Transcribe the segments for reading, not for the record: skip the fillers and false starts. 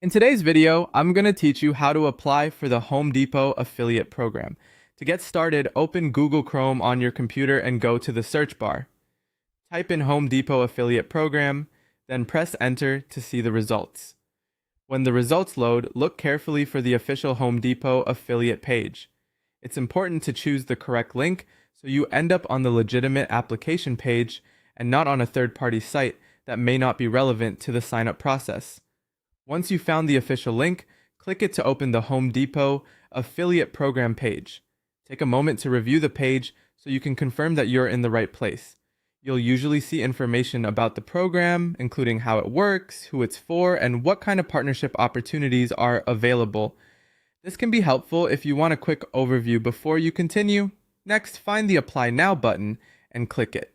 In today's video, I'm going to teach you how to apply for the Home Depot affiliate program. To get started, open Google Chrome on your computer and go to the search bar. Type in Home Depot affiliate program, then press enter to see the results. When the results load, look carefully for the official Home Depot affiliate page. It's important to choose the correct link so you end up on the legitimate application page and not on a third-party site that may not be relevant to the sign-up process. Once you've found the official link, click it to open the Home Depot affiliate program page. Take a moment to review the page so you can confirm that you're in the right place. You'll usually see information about the program, including how it works, who it's for, and what kind of partnership opportunities are available. This can be helpful if you want a quick overview before you continue. Next, find the Apply Now button and click it.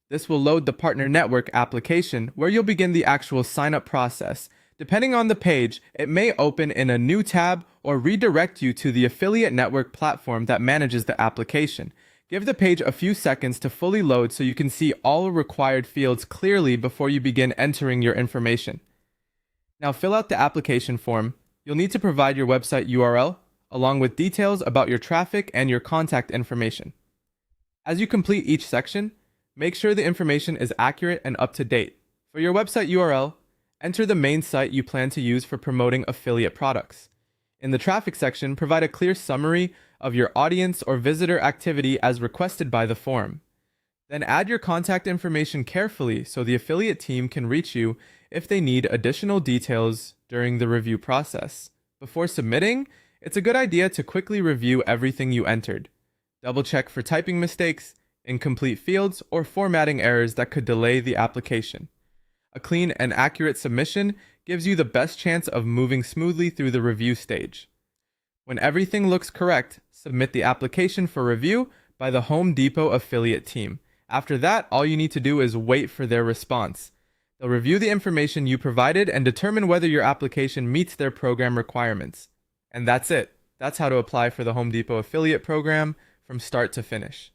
This will load the Partner Network application where you'll begin the actual sign-up process. Depending on the page, it may open in a new tab or redirect you to the affiliate network platform that manages the application. Give the page a few seconds to fully load so you can see all required fields clearly before you begin entering your information. Now fill out the application form. You'll need to provide your website URL, along with details about your traffic and your contact information. As you complete each section, make sure the information is accurate and up to date. For your website URL, enter the main site you plan to use for promoting affiliate products. In the traffic section, provide a clear summary of your audience or visitor activity as requested by the form. Then add your contact information carefully so the affiliate team can reach you if they need additional details during the review process. Before submitting, it's a good idea to quickly review everything you entered. Double check for typing mistakes, incomplete fields, or formatting errors that could delay the application. A clean and accurate submission gives you the best chance of moving smoothly through the review stage. When everything looks correct, submit the application for review by the Home Depot affiliate team. After that, all you need to do is wait for their response. They'll review the information you provided and determine whether your application meets their program requirements. And that's it. That's how to apply for the Home Depot affiliate program from start to finish.